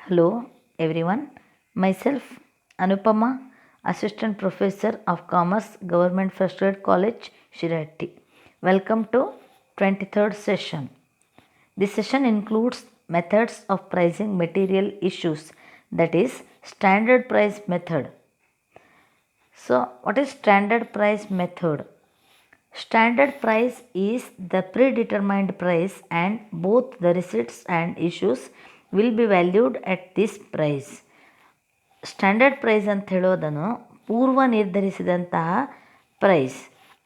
Hello everyone, myself Anupama, Assistant Professor of Commerce, Government First Grade College, Shirahatti. Welcome to 23rd session. This session includes methods of pricing material issues, that is standard price method. So what is standard price method? Standard price is the predetermined price and both the receipts and issues will be valued at this price. Standard price ಅಂತ ಹೇಳೋದನ್ನು ಪೂರ್ವ ನಿರ್ಧರಿಸಿದಂತಹ price.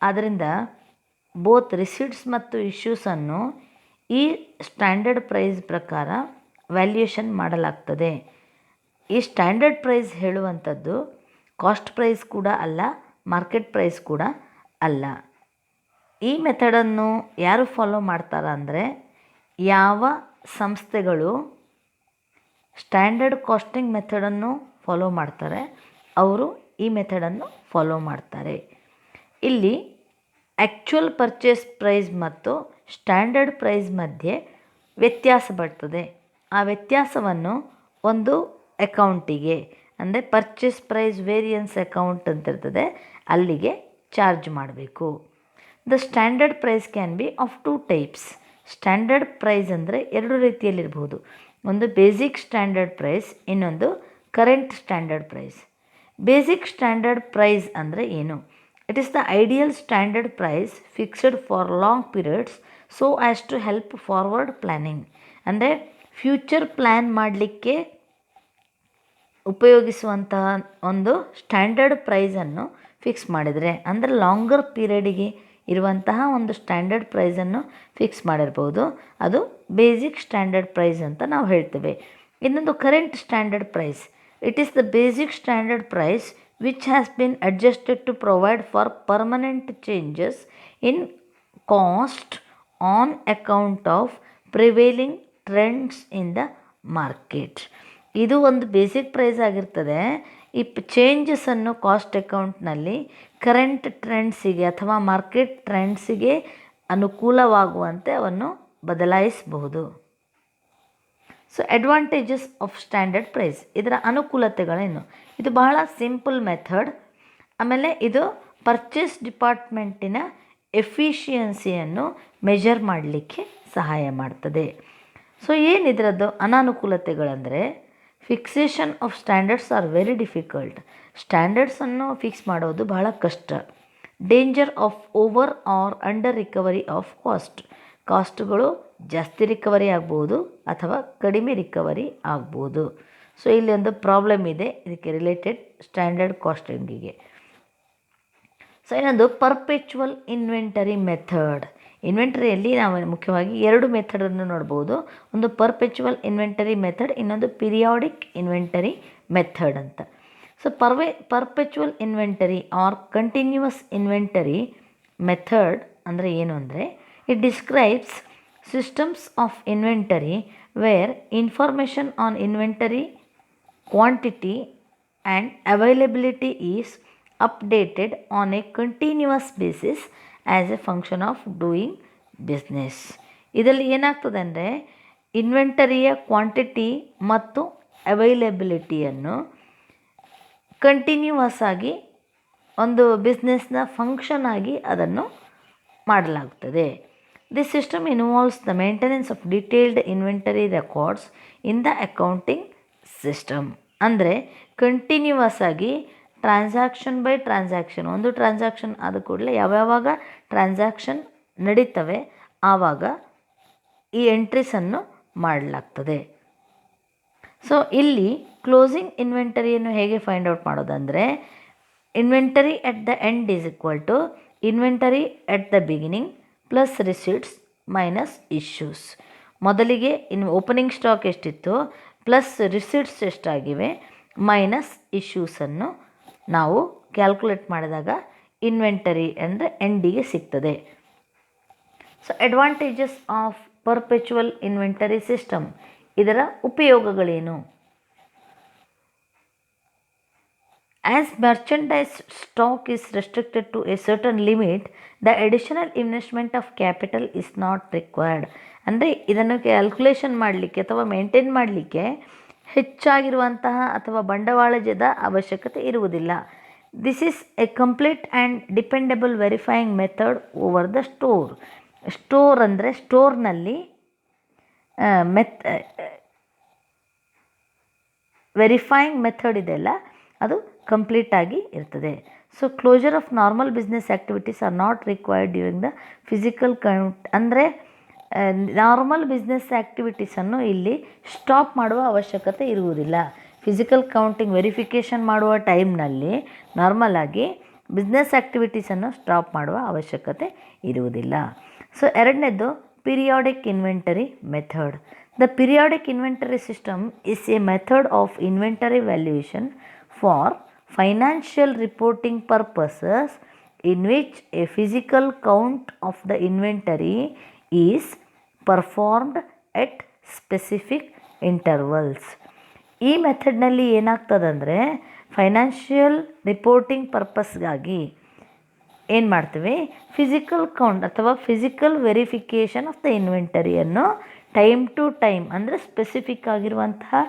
ಆದ್ದರಿಂದ both receipts ಮತ್ತು ಇಶ್ಯೂಸನ್ನು ಈ standard price ಪ್ರಕಾರ valuation ಮಾಡಲಾಗ್ತದೆ. ಈ ಸ್ಟ್ಯಾಂಡರ್ಡ್ ಪ್ರೈಸ್ ಹೇಳುವಂಥದ್ದು ಕಾಸ್ಟ್ ಪ್ರೈಸ್ ಕೂಡ ಅಲ್ಲ, ಮಾರ್ಕೆಟ್ ಪ್ರೈಸ್ ಕೂಡ ಅಲ್ಲ. ಈ ಮೆಥಡನ್ನು ಯಾರು ಫಾಲೋ ಮಾಡ್ತಾರೆ ಅಂದರೆ, ಯಾವ ಸಂಸ್ಥೆಗಳು ಸ್ಟ್ಯಾಂಡರ್ಡ್ ಕಾಸ್ಟಿಂಗ್ ಮೆಥಡನ್ನು ಫಾಲೋ ಮಾಡ್ತಾರೆ ಅವರು ಈ ಮೆಥಡನ್ನು ಫಾಲೋ ಮಾಡ್ತಾರೆ. ಇಲ್ಲಿ ಆ್ಯಕ್ಚುಯಲ್ ಪರ್ಚೇಸ್ ಪ್ರೈಸ್ ಮತ್ತು ಸ್ಟ್ಯಾಂಡರ್ಡ್ ಪ್ರೈಸ್ ಮಧ್ಯೆ ವ್ಯತ್ಯಾಸ ಬರ್ತದೆ. ಆ ವ್ಯತ್ಯಾಸವನ್ನು ಒಂದು ಅಕೌಂಟಿಗೆ, ಅಂದರೆ ಪರ್ಚೇಸ್ ಪ್ರೈಸ್ ವೇರಿಯನ್ಸ್ ಅಕೌಂಟ್ ಅಂತ ಇರ್ತದೆ, ಅಲ್ಲಿಗೆ ಚಾರ್ಜ್ ಮಾಡಬೇಕು. The standard price can be of 2 types. Standard price ಅಂದರೆ ಎರಡು ರೀತಿಯಲ್ಲಿರ್ಬೋದು. ಒಂದು ಬೇಸಿಕ್ ಸ್ಟ್ಯಾಂಡರ್ಡ್ ಪ್ರೈಸ್, ಇನ್ನೊಂದು current standard price. Basic standard price ಅಂದರೆ ಏನು? It is the ideal standard price fixed for long periods so as to help forward planning. ಅಂದರೆ future plan ಮಾಡಲಿಕ್ಕೆ ಉಪಯೋಗಿಸುವಂತಹ ಒಂದು ಸ್ಟ್ಯಾಂಡರ್ಡ್ ಪ್ರೈಸನ್ನು ಫಿಕ್ಸ್ ಮಾಡಿದರೆ, ಅಂದರೆ ಲಾಂಗರ್ ಪೀರಿಯಡಿಗೆ ಇರುವಂತಹ ಒಂದು ಸ್ಟ್ಯಾಂಡರ್ಡ್ ಪ್ರೈಸನ್ನು ಫಿಕ್ಸ್ ಮಾಡಿರ್ಬೋದು, ಅದು ಬೇಸಿಕ್ ಸ್ಟ್ಯಾಂಡರ್ಡ್ ಪ್ರೈಸ್ ಅಂತ ನಾವು ಹೇಳ್ತೇವೆ. ಇನ್ನೊಂದು current standard price. It is the basic standard price which has been adjusted to provide for permanent changes in cost on account of prevailing trends in the market. ಇದು ಒಂದು basic price ಆಗಿರ್ತದೆ. ಈ ಚೇಂಜಸನ್ನು cost ಅಕೌಂಟ್ನಲ್ಲಿ current ಟ್ರೆಂಡ್ಸಿಗೆ ಅಥವಾ market ಟ್ರೆಂಡ್ಸಿಗೆ ಅನುಕೂಲವಾಗುವಂತೆ ಅವನ್ನು ಬದಲಾಯಿಸಬಹುದು. So advantages of standard price, ಇದರ ಅನುಕೂಲತೆಗಳೇನು? ಇದು ಬಹಳ ಸಿಂಪಲ್ ಮೆಥಡ್. ಆಮೇಲೆ ಇದು ಪರ್ಚೇಸ್ ಡಿಪಾರ್ಟ್ಮೆಂಟಿನ ಎಫಿಷಿಯನ್ಸಿಯನ್ನು ಮೆಜರ್ ಮಾಡಲಿಕ್ಕೆ ಸಹಾಯ ಮಾಡ್ತದೆ. ಸೊ ಏನಿದ್ರದ್ದು ಅನಾನುಕೂಲತೆಗಳಂದರೆ, fixation of standards are very difficult. ಸ್ಟ್ಯಾಂಡರ್ಡ್ಸನ್ನು ಫಿಕ್ಸ್ ಮಾಡೋದು ಬಹಳ ಕಷ್ಟ. Danger of over or under recovery of ಕಾಸ್ಟ್ಗಳು ಜಾಸ್ತಿ ರಿಕವರಿ ಆಗ್ಬೋದು ಅಥವಾ ಕಡಿಮೆ ರಿಕವರಿ ಆಗ್ಬೋದು. ಸೊ ಇಲ್ಲಿ ಒಂದು ಪ್ರಾಬ್ಲಮ್ ಇದೆ ಇದಕ್ಕೆ ರಿಲೇಟೆಡ್ ಸ್ಟ್ಯಾಂಡರ್ಡ್ ಕಾಸ್ಟಿಂಗಿಗೆ. ಸೊ ಇನ್ನೊಂದು ಪರ್ಪೆಚುವಲ್ ಇನ್ವೆಂಟರಿ ಮೆಥಡ್. ಇನ್ವೆಂಟರಿಯಲ್ಲಿ ನಾವು ಮುಖ್ಯವಾಗಿ ಎರಡು ಮೆಥಡನ್ನು ನೋಡ್ಬೋದು. ಒಂದು ಪರ್ಪೆಚುವಲ್ ಇನ್ವೆಂಟರಿ ಮೆಥಡ್, ಇನ್ನೊಂದು ಪೀರಿಯಾಡಿಕ್ ಇನ್ವೆಂಟರಿ ಮೆಥಡ್ ಅಂತ. So perpetual inventory or continuous inventory method ಅಂದರೆ ಏನು ಅಂದರೆ, it describes systems of inventory where information on inventory quantity and availability is updated on a continuous basis as a function of doing business. ಇದರಲ್ಲಿ ಏನಾಗ್ತದೆ ಅಂದರೆ, ಇನ್ವೆಂಟರಿಯ quantity ಮತ್ತು ಅವೈಲಬಿಲಿಟಿಯನ್ನು continuous ಆಗಿ ಒಂದು ಬಿಸ್ನೆಸ್ನ function ಆಗಿ ಅದನ್ನು ಮಾಡಲಾಗ್ತದೆ. This system involves the maintenance of detailed inventory records in the accounting system. ಅಂದರೆ ಕಂಟಿನ್ಯೂವಸ್ ಆಗಿ ಟ್ರಾನ್ಸಾಕ್ಷನ್ ಬೈ ಟ್ರಾನ್ಸಾಕ್ಷನ್, ಒಂದು ಟ್ರಾನ್ಸಾಕ್ಷನ್ ಆದ ಕೂಡಲೇ ಯಾವ್ಯಾವಾಗ ಟ್ರಾನ್ಸಾಕ್ಷನ್ ನಡೀತವೆ ಆವಾಗ ಈ ಎಂಟ್ರೀಸನ್ನು ಮಾಡಲಾಗ್ತದೆ. ಸೊ ಇಲ್ಲಿ ಕ್ಲೋಸಿಂಗ್ ಇನ್ವೆಂಟರಿಯನ್ನು ಹೇಗೆ ಫೈಂಡ್ ಔಟ್ ಮಾಡೋದಂದರೆ, inventory at the end is equal to inventory at the beginning plus receipts minus issues. ಮೊದಲಿಗೆ ಓಪನಿಂಗ್ ಸ್ಟಾಕ್ ಎಷ್ಟಿತ್ತು ಪ್ಲಸ್ ರಿಸಿಟ್ಸ್ ಎಷ್ಟಾಗಿವೆ ಮೈನಸ್ ಇಶ್ಯೂಸನ್ನು ನಾವು ಕ್ಯಾಲ್ಕುಲೇಟ್ ಮಾಡಿದಾಗ ಇನ್ವೆಂಟರಿ ಅಂದರೆ ಎಂಡಿಗೆ ಸಿಗ್ತದೆ. So advantages of perpetual inventory system, ಇದರ ಉಪಯೋಗಗಳೇನು? As merchandise stock is restricted to a certain limit, the additional investment of capital is not required. ಅಂದರೆ ಇದನ್ನು ಕ್ಯಾಲ್ಕುಲೇಷನ್ ಮಾಡಲಿಕ್ಕೆ ಅಥವಾ ಮೇಂಟೈನ್ ಮಾಡಲಿಕ್ಕೆ ಹೆಚ್ಚಾಗಿರುವಂತಹ ಅಥವಾ ಬಂಡವಾಳದ ಅವಶ್ಯಕತೆ ಇರುವುದಿಲ್ಲ. This is A complete and dependable verifying method over the store. Store ಅಂದರೆ ಸ್ಟೋರ್ನಲ್ಲಿ ವೆರಿಫೈಯಿಂಗ್ ಮೆಥಡ್ ಇದೆಲ್ಲ ಅದು ಕಂಪ್ಲೀಟಾಗಿ ಇರ್ತದೆ. So closure of normal business activities are not required during the physical count. ಅಂದರೆ ನಾರ್ಮಲ್ ಬಿಸ್ನೆಸ್ ಆ್ಯಕ್ಟಿವಿಟೀಸನ್ನು ಇಲ್ಲಿ ಸ್ಟಾಪ್ ಮಾಡುವ ಅವಶ್ಯಕತೆ ಇರುವುದಿಲ್ಲ. ಫಿಸಿಕಲ್ ಕೌಂಟಿಂಗ್ ವೆರಿಫಿಕೇಷನ್ ಮಾಡುವ ಟೈಮ್ನಲ್ಲಿ ನಾರ್ಮಲಾಗಿ ಬಿಸ್ನೆಸ್ ಆ್ಯಕ್ಟಿವಿಟೀಸನ್ನು ಸ್ಟಾಪ್ ಮಾಡುವ ಅವಶ್ಯಕತೆ ಇರುವುದಿಲ್ಲ. ಸೊ ಎರಡನೇದು periodic inventory method. The periodic inventory system is a method of inventory valuation for financial reporting purposes in which a physical count of the inventory is performed at specific intervals. ಈ ಮೆಥಡ್ನಲ್ಲಿ ಏನಾಗ್ತದಂದರೆ financial reporting ಪರ್ಪಸ್ಗಾಗಿ ಏನು ಮಾಡ್ತೀವಿ, physical count ಅಥವಾ physical verification of the ಇನ್ವೆಂಟರಿಯನ್ನು time to time ಅಂದರೆ specific ಆಗಿರುವಂತಹ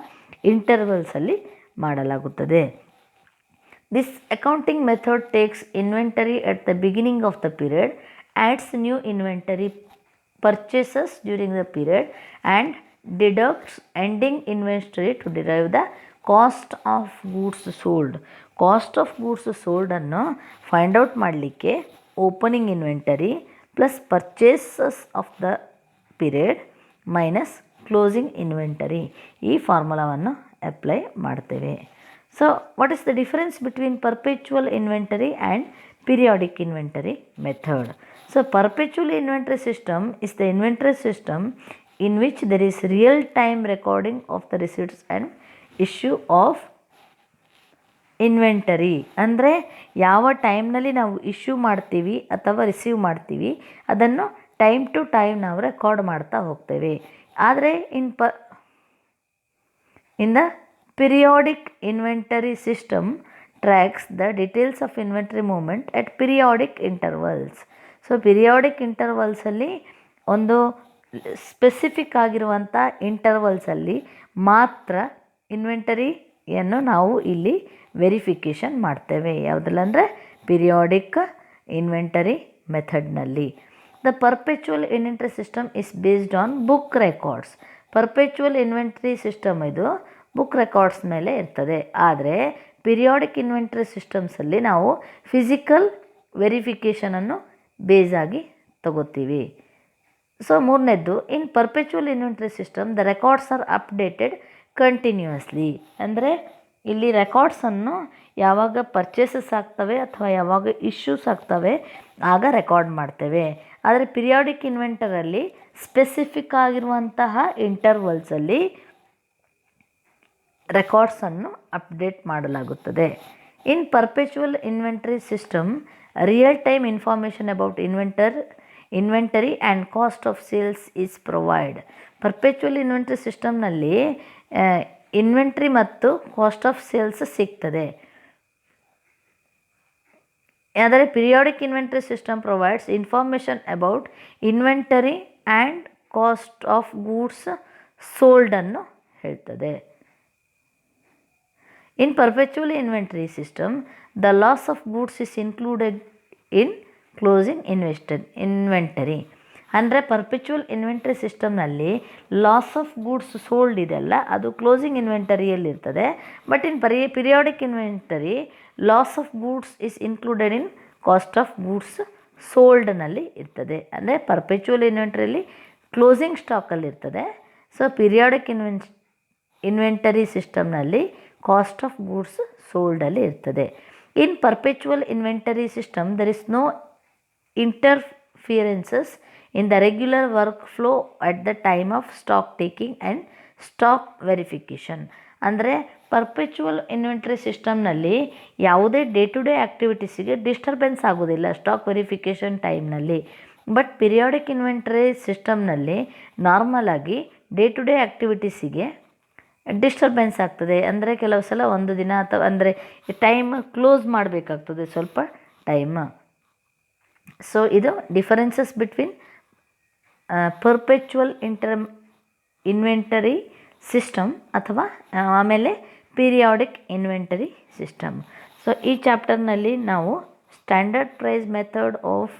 ಇಂಟರ್ವಲ್ಸಲ್ಲಿ ಮಾಡಲಾಗುತ್ತದೆ. This accounting method takes inventory at the beginning of the period, adds new inventory purchases during the period and deducts ending inventory to derive the cost of goods sold. Cost of goods ಸೋಲ್ಡನ್ನು find out ಮಾಡಲಿಕ್ಕೆ opening inventory plus purchases of the period minus closing inventory ಈ ಫಾರ್ಮುಲಾವನ್ನು apply ಮಾಡ್ತೇವೆ. So what is the difference between perpetual inventory and periodic inventory method? So perpetual inventory system is the inventory system in which there is real time recording of the receipts and issue of inventory. ಅಂದರೆ ಯಾವ ಟೈಮ್ನಲ್ಲಿ ನಾವು issue ಮಾಡ್ತೀವಿ ಅಥವಾ receive ಮಾಡ್ತೀವಿ ಅದನ್ನು time to time ನಾವು record ಮಾಡ್ತಾ ಹೋಗ್ತೇವೆ. ಆದರೆ in the periodic inventory system tracks the details of inventory movement at periodic intervals. So periodic ಇಂಟರ್ವಲ್ಸಲ್ಲಿ ಒಂದು ಸ್ಪೆಸಿಫಿಕ್ ಆಗಿರುವಂಥ ಇಂಟರ್ವಲ್ಸಲ್ಲಿ ಮಾತ್ರ ಇನ್ವೆಂಟರಿಯನ್ನು ನಾವು ಇಲ್ಲಿ ವೆರಿಫಿಕೇಷನ್ ಮಾಡ್ತೇವೆ. ಯಾವುದಲ್ಲ ಅಂದರೆ ಪಿರಿಯಾಡಿಕ್ ಇನ್ವೆಂಟರಿ ಮೆಥಡ್ನಲ್ಲಿ. The perpetual inventory system is based on book records. Perpetual inventory system ಇದು ಬುಕ್ ರೆಕಾರ್ಡ್ಸ್ ಮೇಲೆ ಇರ್ತದೆ. ಆದರೆ ಪಿರಿಯಾಡಿಕ್ ಇನ್ವೆಂಟರಿ ಸಿಸ್ಟಮ್ಸಲ್ಲಿ ನಾವು ಫಿಸಿಕಲ್ ವೆರಿಫಿಕೇಷನನ್ನು ಬೇಸಾಗಿ ತಗೋತೀವಿ. ಸೊ ಮೂರನೇದ್ದು, in perpetual inventory system the records are updated continuously. ಅಂದರೆ ಇಲ್ಲಿ ರೆಕಾರ್ಡ್ಸನ್ನು ಯಾವಾಗ ಪರ್ಚೇಸಸ್ ಆಗ್ತವೆ ಅಥವಾ ಯಾವಾಗ ಇಶ್ಯೂಸ್ ಆಗ್ತವೆ ಆಗ ರೆಕಾರ್ಡ್ ಮಾಡ್ತೇವೆ. ಆದರೆ ಪಿರಿಯಾಡಿಕ್ ಇನ್ವೆಂಟರಲ್ಲಿ ಸ್ಪೆಸಿಫಿಕ್ ಆಗಿರುವಂತಹ ಇಂಟರ್ವಲ್ಸಲ್ಲಿ ರೆಕಾರ್ಡ್ಸನ್ನು ಅಪ್ಡೇಟ್ ಮಾಡಲಾಗುತ್ತದೆ. In perpetual inventory system real time information about inventory and cost of sales is provide. Perpetual inventory ಸಿಸ್ಟಮ್ನಲ್ಲಿ ಇನ್ವೆಂಟ್ರಿ ಮತ್ತು ಕಾಸ್ಟ್ ಆಫ್ ಸೇಲ್ಸ್ ಸಿಗ್ತದೆ. ಆದರೆ periodic inventory system provides information about inventory and cost of goods ಸೋಲ್ಡನ್ನು ಹೇಳ್ತದೆ. In perpetual inventory system the loss of goods is included in closing inventory. ಅಂದರೆ perpetual inventory ಸಿಸ್ಟಮ್ನಲ್ಲಿ loss of goods sold ಇದೆಲ್ಲ ಅದು closing ಇನ್ವೆಂಟರಿಯಲ್ಲಿರ್ತದೆ. But in periodic inventory loss of goods is included in cost of goods ಸೋಲ್ಡ್ನಲ್ಲಿ ಇರ್ತದೆ. ಅಂದರೆ perpetual ಇನ್ವೆಂಟರಿಯಲ್ಲಿ closing ಸ್ಟಾಕಲ್ಲಿ ಇರ್ತದೆ. ಸೊ ಪಿರಿಯಾಡಿಕ್ ಇನ್ವೆಂಟರಿ ಸಿಸ್ಟಮ್ನಲ್ಲಿ ಕಾಸ್ಟ್ ಆಫ್ ಗೂಡ್ಸ್ ಸೋಲ್ಡಲ್ಲಿ ಇರ್ತದೆ. In perpetual inventory system there is no interferences in the regular workflow at the time of stock taking and stock verification. ಅಂದರೆ ಪರ್ಪೆಚುವಲ್ ಇನ್ವೆಂಟರಿ ಸಿಸ್ಟಮ್ನಲ್ಲಿ ಯಾವುದೇ day to day ಆ್ಯಕ್ಟಿವಿಟೀಸಿಗೆ disturbance ಆಗೋದಿಲ್ಲ stock verification ಟೈಮ್ನಲ್ಲಿ. But periodic inventory ಸಿಸ್ಟಮ್ನಲ್ಲಿ ನಾರ್ಮಲಾಗಿ day to day ಆ್ಯಕ್ಟಿವಿಟೀಸಿಗೆ disturbance ಆಗ್ತದೆ. ಅಂದರೆ ಕೆಲವು ಸಲ ಒಂದು ದಿನ ಅಥವಾ ಅಂದರೆ ಟೈಮ್ ಕ್ಲೋಸ್ ಮಾಡಬೇಕಾಗ್ತದೆ ಸ್ವಲ್ಪ ಟೈಮ್. ಸೊ ಇದು differences between perpetual inventory system ಅಥವಾ ಆಮೇಲೆ ಪೀರಿಯಾಡಿಕ್ ಇನ್ವೆಂಟರಿ ಸಿಸ್ಟಮ್. ಸೊ ಈ ಚಾಪ್ಟರ್ನಲ್ಲಿ ನಾವು standard price method of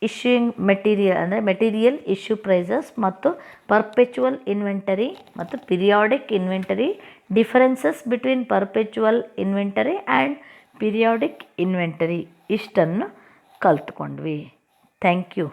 issuing material ಅಂದರೆ ಮೆಟೀರಿಯಲ್ ಇಶ್ಯೂ ಪ್ರೈಸಸ್ ಮತ್ತು ಪರ್ಪೆಚುವಲ್ ಇನ್ವೆಂಟರಿ ಮತ್ತು periodic inventory, differences between perpetual inventory and periodic inventory ಇಷ್ಟನ್ನು ಕಲ್ತ್ಕೊಂಡ್ವಿ. Thank you.